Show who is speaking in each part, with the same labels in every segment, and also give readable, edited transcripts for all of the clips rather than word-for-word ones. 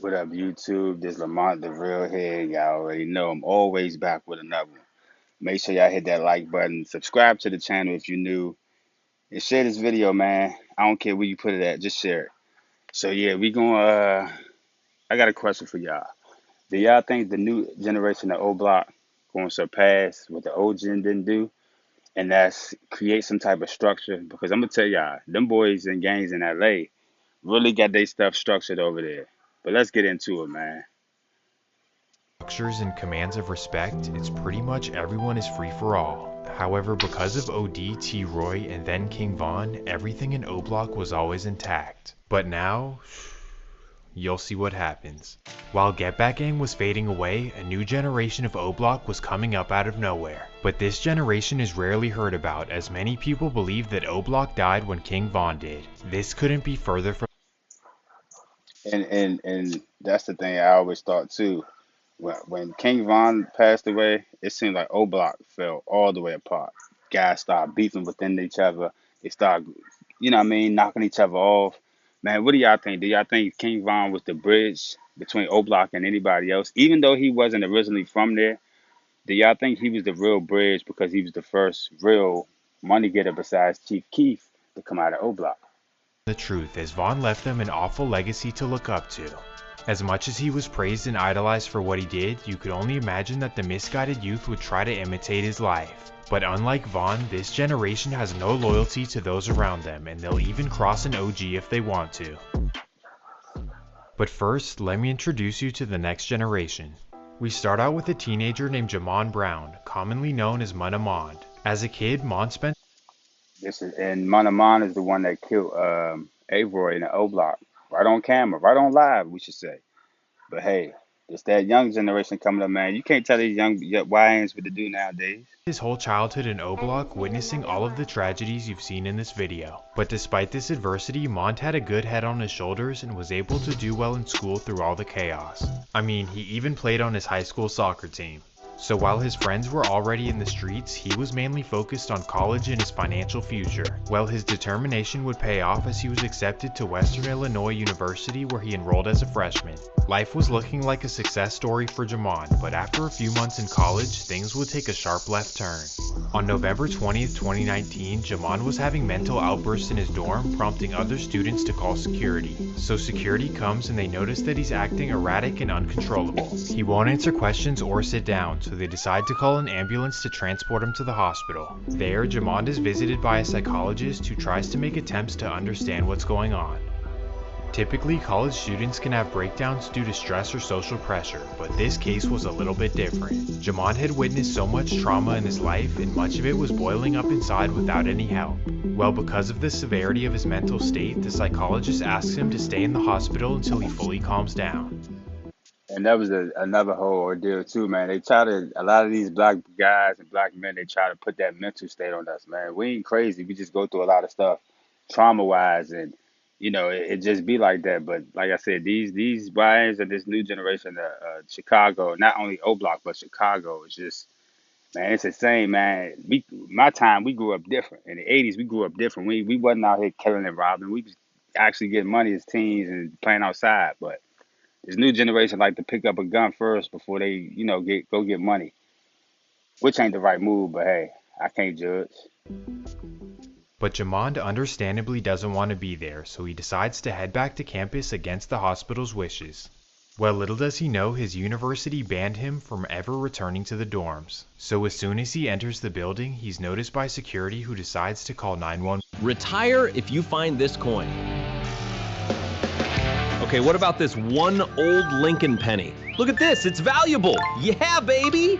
Speaker 1: What up, YouTube? This Lamont the Real Head. Y'all already know I'm always back with another one. Make sure y'all hit that like button, subscribe to the channel if you're new, and share this video, man. I don't care where you put it at, just share it. So yeah, we gonna. I got a question for y'all. Do y'all think the new generation of O Block gonna surpass what the old gen didn't do, and that's create some type of structure? Because I'm gonna tell y'all, them boys and gangs in LA really got their stuff structured over there. But let's get into it, man.
Speaker 2: Structures and commands of respect, it's pretty much everyone is free for all. However, because of OD, T. Roy, and then King Von, everything in O-Block was always intact. But now, you'll see what happens. While Get Back Gang was fading away, a new generation of O-Block was coming up out of nowhere. But this generation is rarely heard about, as many people believe that O-Block died when King Von did. This couldn't be further from.
Speaker 1: And that's the thing I always thought too. When King Von passed away, it seemed like O Block fell all the way apart. Guys started beefing within each other. They started, what I mean, knocking each other off. Man, what do y'all think? Do y'all think King Von was the bridge between O Block and anybody else? Even though he wasn't originally from there, do y'all think he was the real bridge because he was the first real money getter besides Chief Keef to come out of O Block?
Speaker 2: The truth, as Vaughn left them an awful legacy to look up to. As much as he was praised and idolized for what he did, you could only imagine that the misguided youth would try to imitate his life. But unlike Vaughn, this generation has no loyalty to those around them, and they'll even cross an OG if they want to. But first, let me introduce you to the next generation. We start out with a teenager named Jamon Brown, commonly known as Munamond. As a kid, Mon spent.
Speaker 1: And Manaman is the one that killed Avory in the O Block. Right on camera, right on live, we should say. But hey, it's that young generation coming up, man. You can't tell these young YNs what to do nowadays.
Speaker 2: His whole childhood in O-Block, witnessing all of the tragedies you've seen in this video. But despite this adversity, Mont had a good head on his shoulders and was able to do well in school through all the chaos. I mean, he even played on his high school soccer team. So while his friends were already in the streets, he was mainly focused on college and his financial future. Well, his determination would pay off as he was accepted to Western Illinois University, where he enrolled as a freshman. Life was looking like a success story for Jamon, but after a few months in college, things would take a sharp left turn. On November 20th, 2019, Jamon was having mental outbursts in his dorm, prompting other students to call security. So security comes and they notice that he's acting erratic and uncontrollable. He won't answer questions or sit down, so they decide to call an ambulance to transport him to the hospital. There, Jamond is visited by a psychologist who tries to make attempts to understand what's going on. Typically, college students can have breakdowns due to stress or social pressure, but this case was a little bit different. Jamon had witnessed so much trauma in his life, and much of it was boiling up inside without any help. Well, because of the severity of his mental state, the psychologist asks him to stay in the hospital until he fully calms down.
Speaker 1: And that was another whole ordeal too, man. They try to, a lot of these black guys and black men, they try to put that mental state on us, man. We ain't crazy. We just go through a lot of stuff trauma wise, and it just be like that. But like I said, these YNs of this new generation, Chicago, not only O Block but Chicago, it's just, man, it's insane, man. My time, we grew up different. In the '80s, we grew up different. We wasn't out here killing and robbing. We was actually getting money as teens and playing outside. But this new generation like to pick up a gun first before they, get money, which ain't the right move. But hey, I can't judge.
Speaker 2: But Jamond understandably doesn't want to be there, so he decides to head back to campus against the hospital's wishes. Well, little does he know, his university banned him from ever returning to the dorms. So as soon as he enters the building, he's noticed by security, who decides to call 911.
Speaker 3: Retire if you find this coin. Okay, what about this one old Lincoln penny? Look at this, it's valuable. Yeah, baby!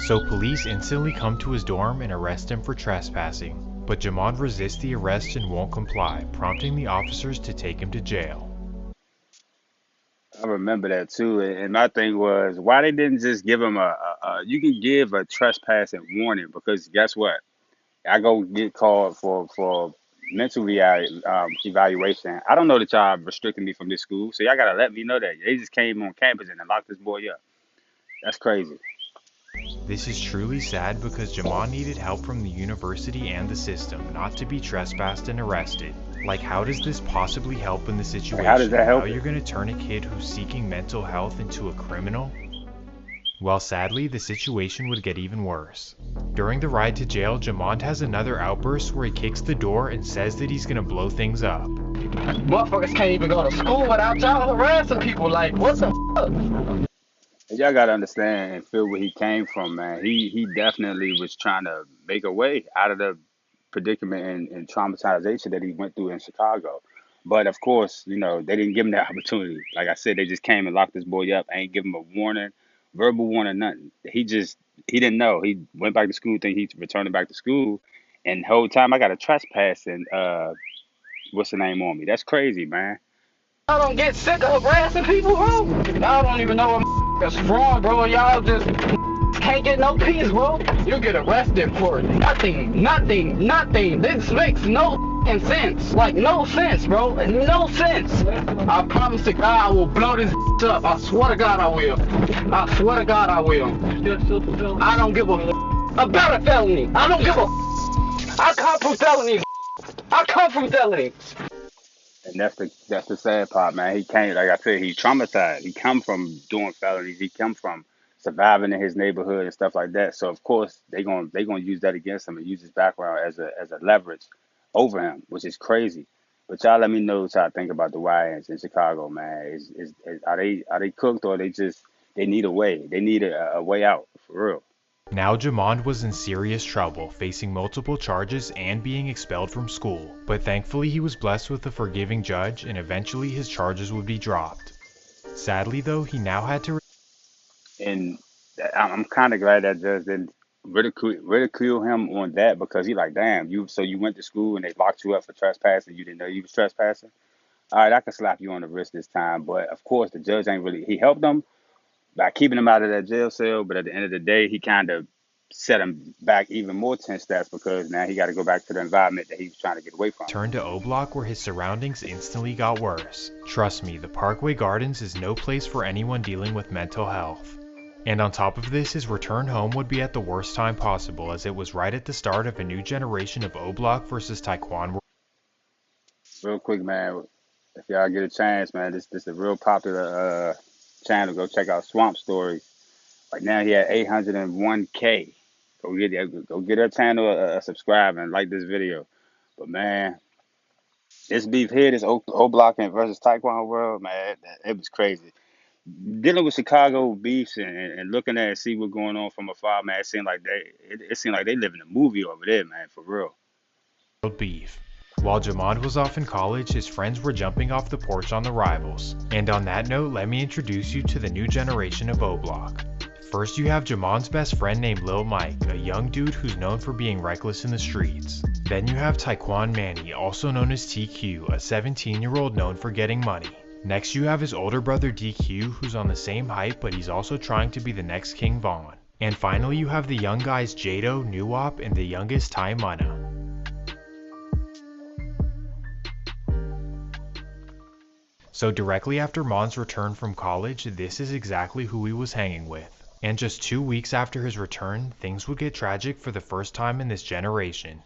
Speaker 2: So police instantly come to his dorm and arrest him for trespassing. But Jamond resists the arrest and won't comply, prompting the officers to take him to jail.
Speaker 1: I remember that too. And my thing was, why they didn't just give him you can give a trespassing warning, because guess what? I go get called for mental evaluation. I don't know that y'all restricted me from this school, so y'all gotta let me know that. They just came on campus and locked this boy up. That's crazy.
Speaker 2: This is truly sad because Jamon needed help from the university and the system, not to be trespassed and arrested. Like, how does this possibly help in the situation?
Speaker 1: Like, how does that help?
Speaker 2: How you're gonna turn a kid who's seeking mental health into a criminal? Well, sadly, the situation would get even worse. During the ride to jail, Jamond has another outburst where he kicks the door and says that he's gonna blow things up.
Speaker 4: Motherfuckers can't even go to school without y'all harassing people. Like, what the fuck?
Speaker 1: Y'all gotta understand and feel where he came from, man. He definitely was trying to make a way out of the predicament and traumatization that he went through in Chicago. But of course, you know, they didn't give him that opportunity. Like I said, they just came and locked this boy up. Ain't give him a warning, verbal warning, nothing. He didn't know. He went back to school, think he's returning back to school, and the whole time I got a trespassing what's the name on me. That's crazy, man.
Speaker 4: I don't get sick of harassing people, bro. Y'all don't even know what is strong, bro. Y'all just can't get no peace, bro. You get arrested for nothing. This makes no sense. Like, no sense, bro. No sense. I promise to God I will blow this up. I swear to God I will. I swear to God I will. I don't give about a felony. I don't give I come from felonies. I come from felonies.
Speaker 1: And that's the sad part, man. He came, like I said, he's traumatized. He come from doing felonies. He come from surviving in his neighborhood and stuff like that. So of course they gonna use that against him and use his background as a leverage over him, which is crazy. But y'all let me know what y'all think about the YNs in Chicago, man. Are they cooked, or they need a way? They need a way out for real.
Speaker 2: Now Jamond was in serious trouble, facing multiple charges and being expelled from school. But thankfully he was blessed with a forgiving judge, and eventually his charges would be dropped. Sadly though, he now had to
Speaker 1: And I'm kind of glad that judge didn't ridicule him on that, because he like, damn, you went to school and they locked you up for trespassing. You didn't know you was trespassing. All right, I can slap you on the wrist this time. But of course, the judge ain't really. He helped him by keeping him out of that jail cell. But at the end of the day, he kind of set him back even more 10 steps, because now he got to go back to the environment that he was trying to get away from.
Speaker 2: turn to O Block, where his surroundings instantly got worse. Trust me, the Parkway Gardens is no place for anyone dealing with mental health. And on top of this, his return home would be at the worst time possible, as it was right at the start of a new generation of O Block versus Taekwon.
Speaker 1: Real quick, man, if y'all get a chance, man, this is a real popular channel. Go check out Swamp Stories. Right now he had 801K. Go get her channel a subscribe and like this video. But man, this beef here, this O Block and versus Taekwon world, man, it was crazy. Dealing with Chicago beefs and looking at and see what's going on from afar, man, it seemed like they live in a movie over there, man, for real.
Speaker 2: Beef. While Jamond was off in college, his friends were jumping off the porch on the rivals. And on that note, let me introduce you to the new generation of O Block. First, you have Jamond's best friend named Lil Mike, a young dude who's known for being reckless in the streets. Then you have Taekwon Manny, also known as TQ, a 17-year-old known for getting money. Next, you have his older brother DQ, who's on the same height, but he's also trying to be the next King Von. And finally, you have the young guys Jado, Nuwop, and the youngest Ty Munna. So directly after Mon's return from college, this is exactly who he was hanging with. And just 2 weeks after his return, things would get tragic for the first time in this generation.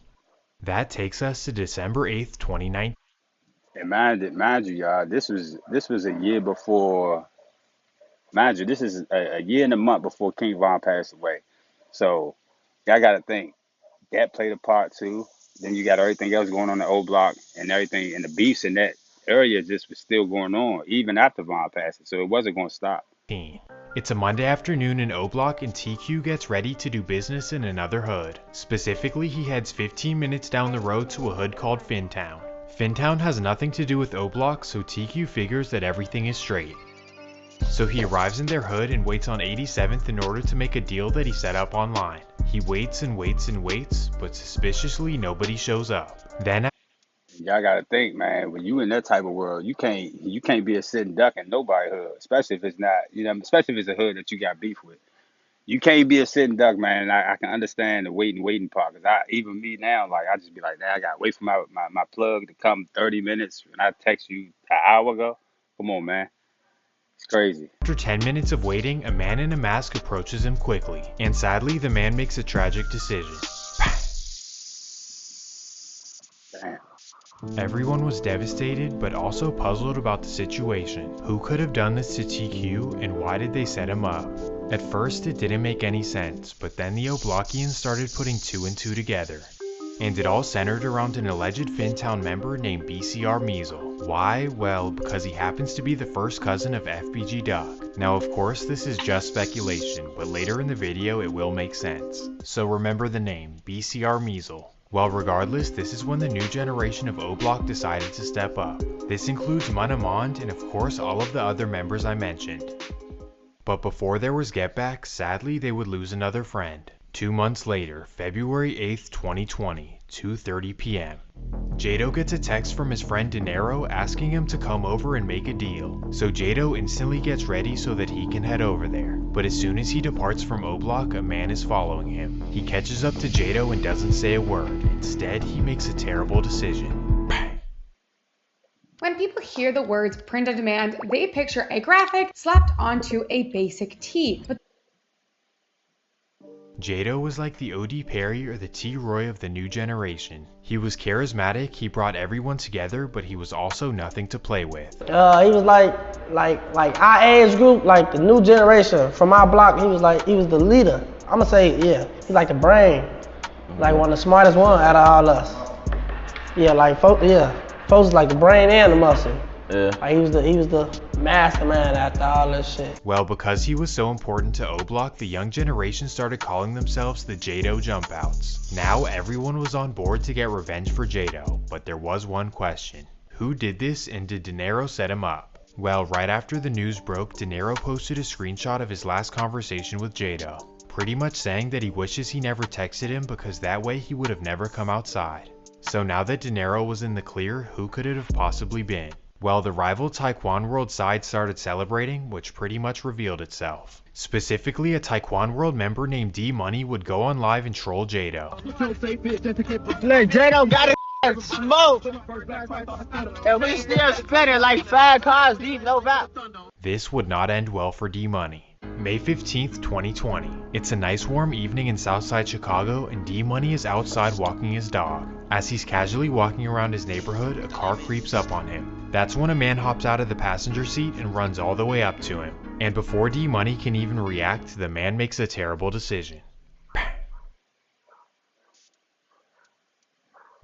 Speaker 2: That takes us to December 8th, 2019.
Speaker 1: And mind you, y'all, this was a year before. Mind you, this is a year and a month before King Von passed away. So y'all got to think that played a part too. Then you got everything else going on in the O Block and everything, and the beefs in that area just was still going on even after Von passed. So it wasn't going to stop.
Speaker 2: It's a Monday afternoon in O Block, and TQ gets ready to do business in another hood. Specifically, he heads 15 minutes down the road to a hood called Fintown. Fintown has nothing to do with O Block, so TQ figures that everything is straight. So he arrives in their hood and waits on 87th in order to make a deal that he set up online. He waits and waits and waits, but suspiciously nobody shows up. Then
Speaker 1: Y'all got to think, man, when you in that type of world, you can't be a sitting duck in nobody's hood, especially if it's not, especially if it's a hood that you got beef with. You can't be a sitting duck, man. And I can understand the waiting part, because even me now, like, I just be like, I got to wait for my plug to come 30 minutes when I text you an hour ago. Come on, man. It's crazy.
Speaker 2: After 10 minutes of waiting, a man in a mask approaches him quickly, and sadly, the man makes a tragic decision.
Speaker 1: Damn.
Speaker 2: Everyone was devastated, but also puzzled about the situation. Who could have done this to TQ, and why did they set him up? At first, it didn't make any sense, but then the Oblockians started putting 2 and 2 together. And it all centered around an alleged Fintown member named BCR Measle. Why? Well, because he happens to be the first cousin of FBG Duck. Now of course this is just speculation, but later in the video it will make sense. So remember the name, BCR Measle. Well, regardless, this is when the new generation of O-Block decided to step up. This includes Munamond and of course all of the other members I mentioned. But before there was Get Back, sadly they would lose another friend. 2 months later, February 8th, 2020, 2:30 p.m. Jado gets a text from his friend Dinero asking him to come over and make a deal. So Jado instantly gets ready so that he can head over there. But as soon as he departs from O-Block, a man is following him. He catches up to Jado and doesn't say a word. Instead, he makes a terrible decision. Bang.
Speaker 5: When people hear the words print on demand, they picture a graphic slapped onto a basic tee. But
Speaker 2: Jado was like the O.D. Perry or the T. Roy of the new generation. He was charismatic, he brought everyone together, but he was also nothing to play with.
Speaker 6: He was like our age group, like the new generation from our block. He was the leader. I'ma say, yeah, he's like the brain, like one of the smartest one out of all us. Yeah, like folks like the brain and the muscle. Yeah. Like he was the mastermind after all that shit.
Speaker 2: Well, because he was so important to O-Block, the young generation started calling themselves the Jado Jumpouts. Now everyone was on board to get revenge for Jado, but there was one question. Who did this, and did Dinero set him up? Well, right after the news broke, Dinero posted a screenshot of his last conversation with Jado, pretty much saying that he wishes he never texted him because that way he would have never come outside. So now that Dinero was in the clear, who could it have possibly been? Well, the rival Taekwon World side started celebrating, which pretty much revealed itself. Specifically, a Taekwon World member named D-Money would go on live and troll Jado.
Speaker 4: Look, Jado got it smoke, and we still spinning like 5 cars deep, no doubt.
Speaker 2: This would not end well for D-Money. May 15th, 2020. It's a nice warm evening in Southside Chicago, and D-Money is outside walking his dog. As he's casually walking around his neighborhood, a car creeps up on him. That's when a man hops out of the passenger seat and runs all the way up to him. And before D-Money can even react, the man makes a terrible decision.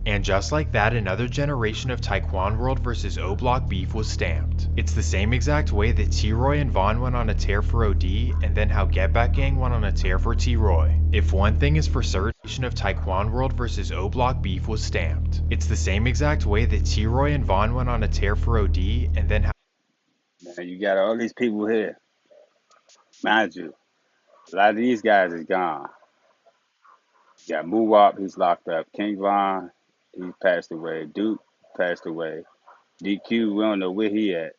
Speaker 2: And just like that, another generation of Taekwon World vs O-Block beef was stamped. It's the same exact way that T-Roy and Vaughn went on a tear for OD, and then how Get Back Gang went on a tear for T-Roy. If one thing is for certain, of Taekwon World vs O-Block beef was stamped. It's the same exact way that T-Roy and Vaughn went on a tear for OD, and then how...
Speaker 1: Man, you got all these people here. Mind you, a lot of these guys is gone. You got Muwop, he's locked up. King Von, he passed away. Duke passed away. DQ, we don't know where he at.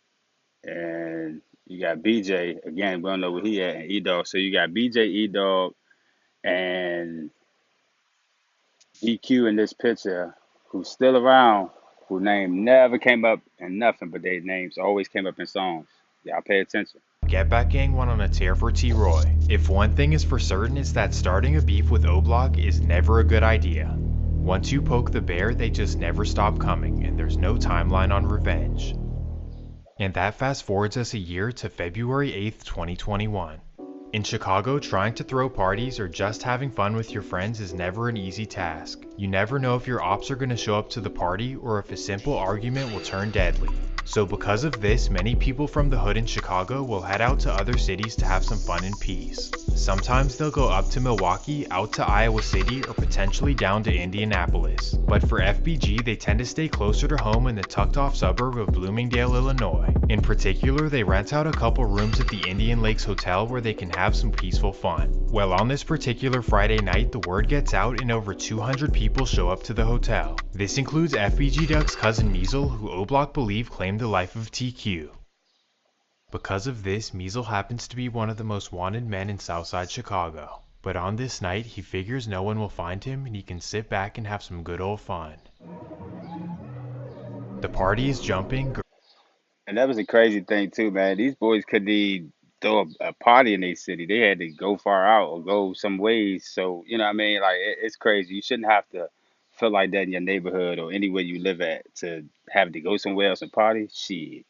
Speaker 1: And you got BJ, again, we don't know where he at, and E-Dog. So you got BJ, E-Dog, and EQ in this picture, who's still around, whose name never came up in nothing, but their names always came up in songs. Y'all pay attention.
Speaker 2: Get Back Gang went on a tear for T-Roy. If one thing is for certain, it's that starting a beef with O-Block is never a good idea. Once you poke the bear, they just never stop coming, and there's no timeline on revenge. And that fast forwards us a year to February 8th, 2021. In Chicago, trying to throw parties or just having fun with your friends is never an easy task. You never know if your ops are going to show up to the party or if a simple argument will turn deadly. So because of this, many people from the hood in Chicago will head out to other cities to have some fun in peace. Sometimes they'll go up to Milwaukee, out to Iowa City, or potentially down to Indianapolis. But for FBG, they tend to stay closer to home in the tucked off suburb of Bloomingdale, Illinois. In particular, they rent out a couple rooms at the Indian Lakes Hotel where they can have some peaceful fun. Well, on this particular Friday night, the word gets out and over 200 people show up to the hotel. This includes FBG Duck's cousin Measle, who O-Block believe claimed the life of TQ. Because of this, Measle happens to be one of the most wanted men in Southside Chicago. But on this night, he figures no one will find him and he can sit back and have some good old fun. The party is jumping.
Speaker 1: And that was a crazy thing too, man. These boys couldn't even throw a party in their city. They had to go far out or go some ways. So, you know what I mean? Like, it's crazy. You shouldn't have to feel like that in your neighborhood or anywhere you live at, to have to go somewhere else and party, shit.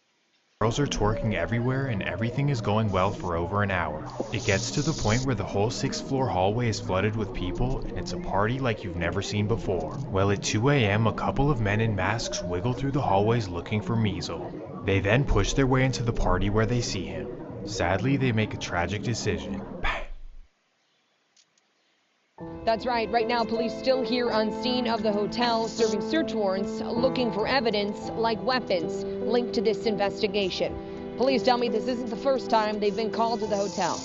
Speaker 2: Girls are twerking everywhere and everything is going well for over an hour. It gets to the point where the whole 6th floor hallway is flooded with people and it's a party like you've never seen before. Well, at 2 a.m. a couple of men in masks wiggle through the hallways looking for Measle. They then push their way into the party where they see him. Sadly, they make a tragic decision.
Speaker 7: That's right. Right now, police still here on scene of the hotel serving search warrants, looking for evidence like weapons linked to this investigation. Police tell me this isn't the first time they've been called to the hotel.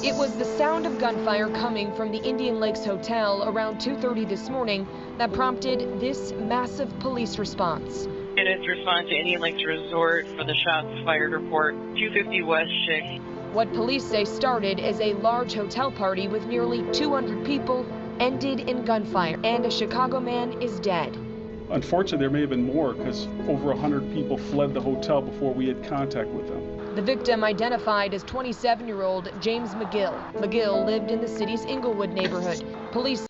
Speaker 7: It was the sound of gunfire coming from the Indian Lakes Hotel around 2:30 this morning that prompted this massive police response.
Speaker 8: Units respond to Indian Lakes Resort for the shots fired report, 250 West Chick.
Speaker 7: What police say started as a large hotel party with nearly 200 people ended in gunfire, and a Chicago man is dead.
Speaker 9: Unfortunately, there may have been more because over 100 people fled the hotel before we had contact with them.
Speaker 7: The victim identified as 27-year-old James McGill. McGill lived in the city's Inglewood neighborhood. Police